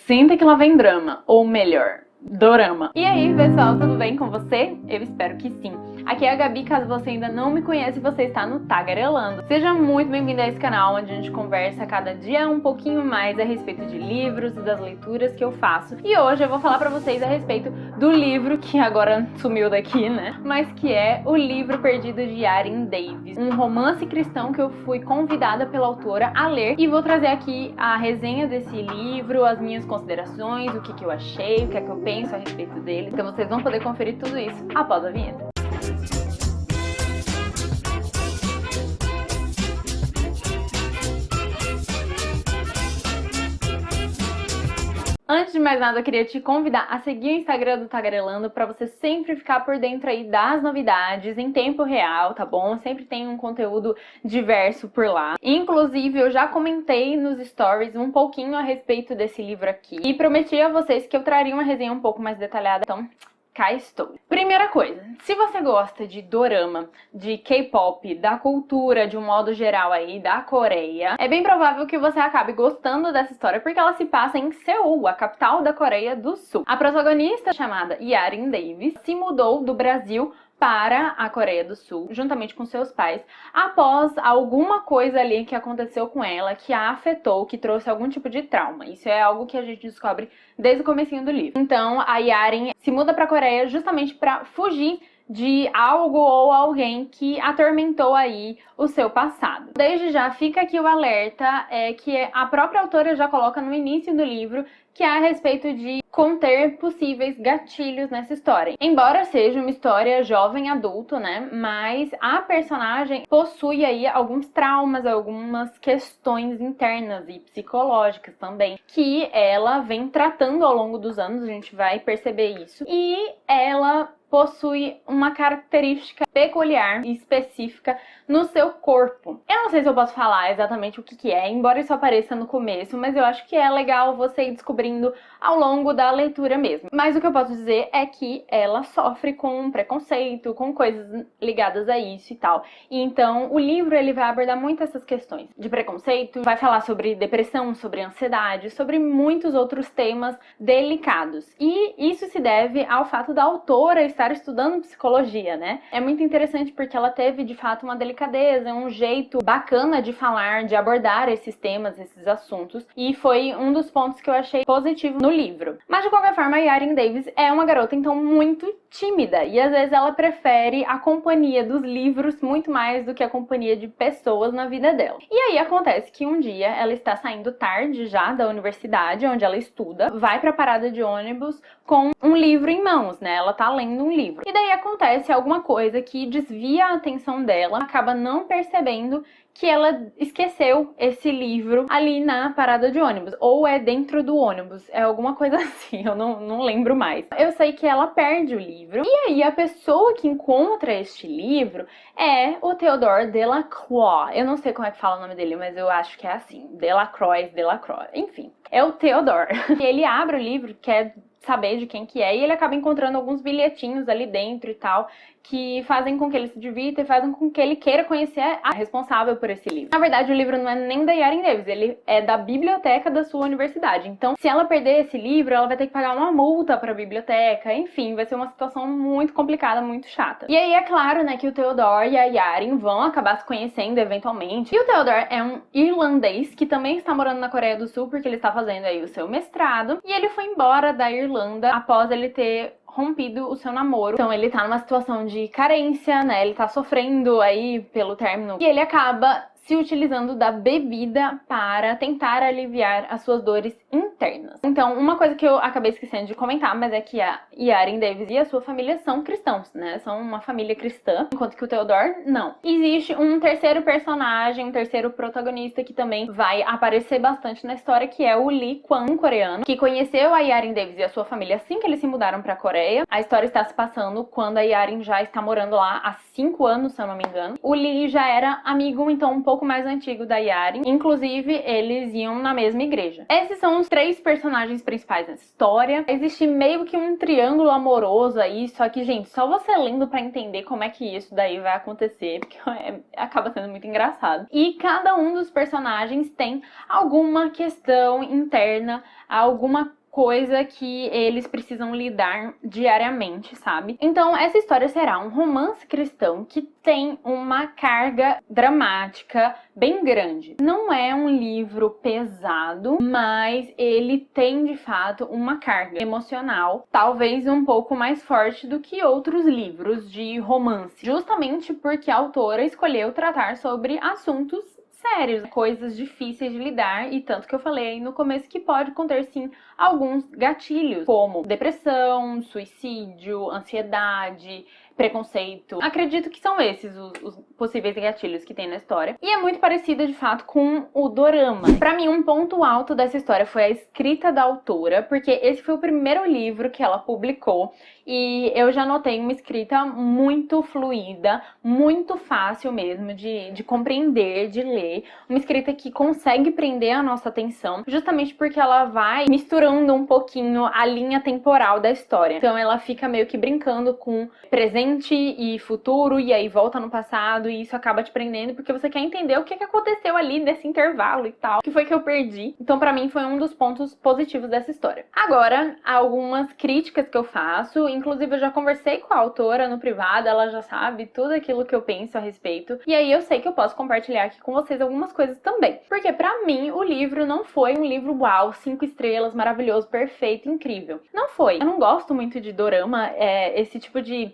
Senta que lá vem drama, ou melhor, dorama. E aí, pessoal, tudo bem com você? Eu espero que sim. Aqui é a Gabi, caso você ainda não me conhece, você está no Tagarelando. Seja muito bem-vindo a esse canal, onde a gente conversa cada dia um pouquinho mais a respeito de livros e das leituras que eu faço. E hoje eu vou falar pra vocês a respeito do livro que agora sumiu daqui, né? Mas que é O Livro Perdido de Yarin Davis, um romance cristão que eu fui convidada pela autora a ler. E vou trazer aqui a resenha desse livro, as minhas considerações, o que eu achei, o que é que eu penso a respeito dele. Então vocês vão poder conferir tudo isso após a vinheta. Antes de mais nada, eu queria te convidar a seguir o Instagram do Tagarelando para você sempre ficar por dentro aí das novidades em tempo real, tá bom? Sempre tem um conteúdo diverso por lá. Inclusive, eu já comentei nos stories um pouquinho a respeito desse livro aqui e prometi a vocês que eu traria uma resenha um pouco mais detalhada, então cá estou. Primeira coisa, se você gosta de dorama, de K-pop, da cultura de um modo geral aí, da Coreia, é bem provável que você acabe gostando dessa história porque ela se passa em Seul, a capital da Coreia do Sul. A protagonista, chamada Yarin Davis, se mudou do Brasil para a Coreia do Sul, juntamente com seus pais, após alguma coisa ali que aconteceu com ela, que a afetou, que trouxe algum tipo de trauma. Isso é algo que a gente descobre desde o comecinho do livro. Então, a Yarin se muda para a Coreia justamente para fugir de algo ou alguém que atormentou aí o seu passado. Desde já fica aqui o alerta, que a própria autora já coloca no início do livro, que é a respeito de conter possíveis gatilhos nessa história. Embora seja uma história jovem adulto, né, mas a personagem possui aí alguns traumas, algumas questões internas e psicológicas também, que ela vem tratando ao longo dos anos, a gente vai perceber isso, e ela possui uma característica peculiar e específica no seu corpo. Eu não sei se eu posso falar exatamente o que é, embora isso apareça no começo, mas eu acho que é legal você ir descobrindo ao longo da leitura mesmo. Mas o que eu posso dizer é que ela sofre com preconceito, com coisas ligadas a isso e tal. E então o livro ele vai abordar muito essas questões de preconceito, vai falar sobre depressão, sobre ansiedade, sobre muitos outros temas delicados. E isso se deve ao fato da autora estar estudando psicologia, né? É muito interessante porque ela teve de fato uma delicadeza, um jeito bacana de falar, de abordar esses temas, esses assuntos, e foi um dos pontos que eu achei positivo no livro. Mas de qualquer forma, a Yarin Davis é uma garota então muito tímida e às vezes ela prefere a companhia dos livros muito mais do que a companhia de pessoas na vida dela. E aí acontece que um dia ela está saindo tarde já da universidade onde ela estuda, vai para a parada de ônibus com um livro em mãos, né? Ela tá lendo um livro. E daí acontece alguma coisa que desvia a atenção dela, acaba não percebendo que ela esqueceu esse livro ali na parada de ônibus, ou é dentro do ônibus, é alguma coisa assim, eu não lembro mais. Eu sei que ela perde o livro, e aí a pessoa que encontra este livro é o Theodore Delacroix. Eu não sei como é que fala o nome dele, mas eu acho que é assim, Delacroix, enfim, é o Theodore. E ele abre o livro, quer saber de quem que é, e ele acaba encontrando alguns bilhetinhos ali dentro e tal, que fazem com que ele se divirta e fazem com que ele queira conhecer a responsável por esse livro. Na verdade, o livro não é nem da Yarin Davis, ele é da biblioteca da sua universidade. Então, se ela perder esse livro, ela vai ter que pagar uma multa para a biblioteca, enfim, vai ser uma situação muito complicada, muito chata. E aí é claro, né, que o Theodore e a Yarin vão acabar se conhecendo eventualmente. E o Theodore é um irlandês que também está morando na Coreia do Sul, porque ele está fazendo aí o seu mestrado, e ele foi embora da Irlanda após ele ter rompido o seu namoro. Então ele tá numa situação de carência, né? Ele tá sofrendo aí pelo término. E ele acaba se utilizando da bebida para tentar aliviar as suas dores internas. Então, uma coisa que eu acabei esquecendo de comentar, mas é que a Yarin Davis e a sua família são cristãos, né? São uma família cristã, enquanto que o Theodore, não. Existe um terceiro personagem, um terceiro protagonista que também vai aparecer bastante na história, que é o Lee Kwan, um coreano, que conheceu a Yarin Davis e a sua família assim que eles se mudaram pra Coreia. A história está se passando quando a Yarin já está morando lá há 5 anos, se eu não me engano. O Lee já era amigo, então, um pouco mais antigo da Yarin. Inclusive, eles iam na mesma igreja. Esses são temos 3 personagens principais nessa história. Existe meio que um triângulo amoroso aí, só que, gente, só você lendo pra entender como é que isso daí vai acontecer, porque acaba sendo muito engraçado. E cada um dos personagens tem alguma questão interna, alguma coisa que eles precisam lidar diariamente, sabe? Então, essa história será um romance cristão que tem uma carga dramática bem grande. Não é um livro pesado, mas ele tem, de fato, uma carga emocional, talvez um pouco mais forte do que outros livros de romance, justamente porque a autora escolheu tratar sobre assuntos sérios, coisas difíceis de lidar, e tanto que eu falei aí no começo que pode conter sim alguns gatilhos, como depressão, suicídio, ansiedade, preconceito. Acredito que são esses os possíveis gatilhos que tem na história. E é muito parecida, de fato, com o dorama. Pra mim, um ponto alto dessa história foi a escrita da autora, porque esse foi o primeiro livro que ela publicou e eu já notei uma escrita muito fluida, muito fácil mesmo de compreender, de ler. Uma escrita que consegue prender a nossa atenção, justamente porque ela vai misturando um pouquinho a linha temporal da história. Então ela fica meio que brincando com presente e futuro, e aí volta no passado, e isso acaba te prendendo, porque você quer entender o que aconteceu ali nesse intervalo e tal, o que foi que eu perdi. Então pra mim foi um dos pontos positivos dessa história. Agora, algumas críticas que eu faço, inclusive eu já conversei com a autora no privado, ela já sabe tudo aquilo que eu penso a respeito, e aí eu sei que eu posso compartilhar aqui com vocês algumas coisas também. Porque pra mim, o livro não foi um livro uau, 5 estrelas, maravilhoso, perfeito, incrível. Não foi. Eu não gosto muito de dorama, esse tipo de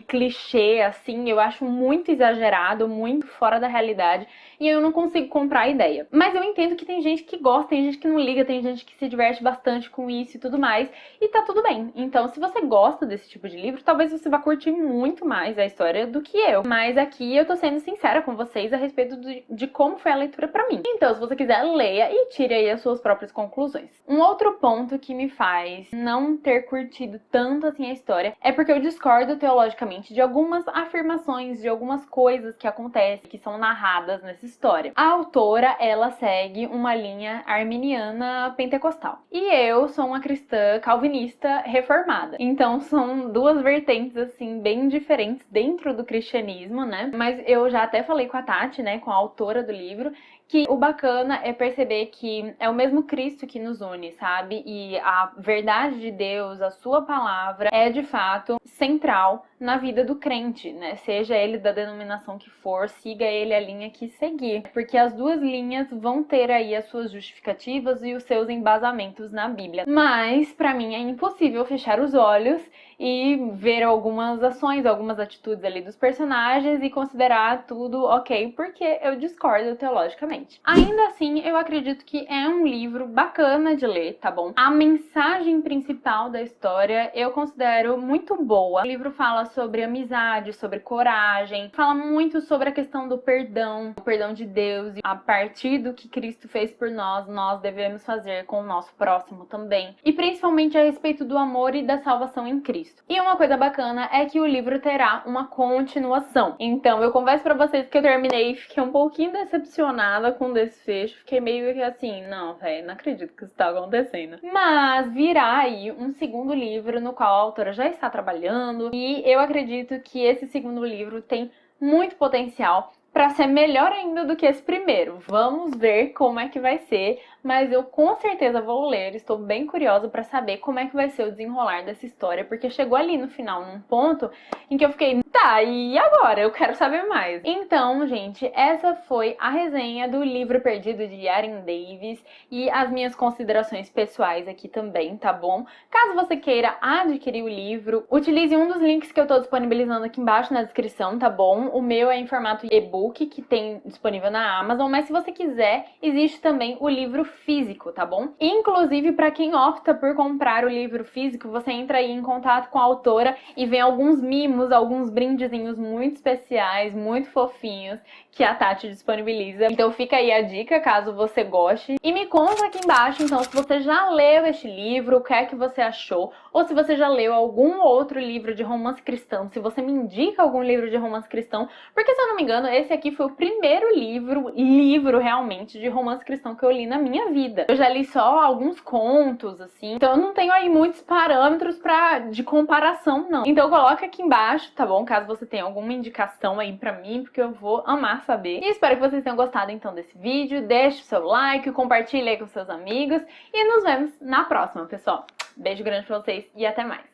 clichê, assim, eu acho muito exagerado, muito fora da realidade, e eu não consigo comprar a ideia. Mas eu entendo que tem gente que gosta, tem gente que não liga, tem gente que se diverte bastante com isso e tudo mais, e tá tudo bem. Então, se você gosta desse tipo de livro, talvez você vá curtir muito mais a história do que eu. Mas aqui eu tô sendo sincera com vocês a respeito de como foi a leitura pra mim. Então, se você quiser, leia e tire aí as suas próprias conclusões. Um outro ponto que me faz não ter curtido tanto assim a história é porque eu discordo teologicamente de algumas afirmações, de algumas coisas que acontecem, que são narradas nessa história. A autora, ela segue uma linha arminiana pentecostal. E eu sou uma cristã calvinista reformada. Então são duas vertentes, assim, bem diferentes dentro do cristianismo, né? Mas eu já até falei com a Tati, né, com a autora do livro, que o bacana é perceber que é o mesmo Cristo que nos une, sabe? E a verdade de Deus, a sua palavra, é de fato central na vida do crente, né? Seja ele da denominação que for, siga ele a linha que seguir. Porque as duas linhas vão ter aí as suas justificativas e os seus embasamentos na Bíblia. Mas, pra mim, é impossível fechar os olhos e ver algumas ações, algumas atitudes ali dos personagens e considerar tudo ok, porque eu discordo teologicamente. Ainda assim, eu acredito que é um livro bacana de ler, tá bom? A mensagem principal da história eu considero muito boa. O livro fala sobre amizade, sobre coragem, fala muito sobre a questão do perdão, o perdão de Deus, e a partir do que Cristo fez por nós, nós devemos fazer com o nosso próximo também. E principalmente a respeito do amor e da salvação em Cristo. E uma coisa bacana é que o livro terá uma continuação. Então, eu confesso pra vocês que eu terminei e fiquei um pouquinho decepcionada com o desfecho. Fiquei meio que assim, não, velho, não acredito que isso tá acontecendo. Mas virá aí um segundo livro no qual a autora já está trabalhando. E eu acredito que esse segundo livro tem muito potencial para ser melhor ainda do que esse primeiro. Vamos ver como é que vai ser, mas eu com certeza vou ler, estou bem curiosa para saber como é que vai ser o desenrolar dessa história, porque chegou ali no final, num ponto em que eu fiquei, tá, e agora? Eu quero saber mais. Então, gente, essa foi a resenha do Livro Perdido de Yaren Davis e as minhas considerações pessoais aqui também, tá bom? Caso você queira adquirir o livro, utilize um dos links que eu tô disponibilizando aqui embaixo na descrição, tá bom? O meu é em formato e-book, que tem disponível na Amazon, mas se você quiser, existe também o livro físico, tá bom? Inclusive, para quem opta por comprar o livro físico, você entra aí em contato com a autora e vem alguns mimos, alguns brindezinhos muito especiais, muito fofinhos, que a Tati disponibiliza. Então fica aí a dica, caso você goste. E me conta aqui embaixo, então, se você já leu este livro, o que é que você achou, ou se você já leu algum outro livro de romance cristão, se você me indica algum livro de romance cristão, porque se eu não me engano, esse aqui foi o primeiro livro realmente de romance cristão que eu li na minha minha vida. Eu já li só alguns contos, assim, então eu não tenho aí muitos parâmetros de comparação, não. Então coloca aqui embaixo, tá bom? Caso você tenha alguma indicação aí pra mim, porque eu vou amar saber. E espero que vocês tenham gostado, então, desse vídeo. Deixe o seu like, compartilhe aí com seus amigos e nos vemos na próxima, pessoal. Beijo grande pra vocês e até mais.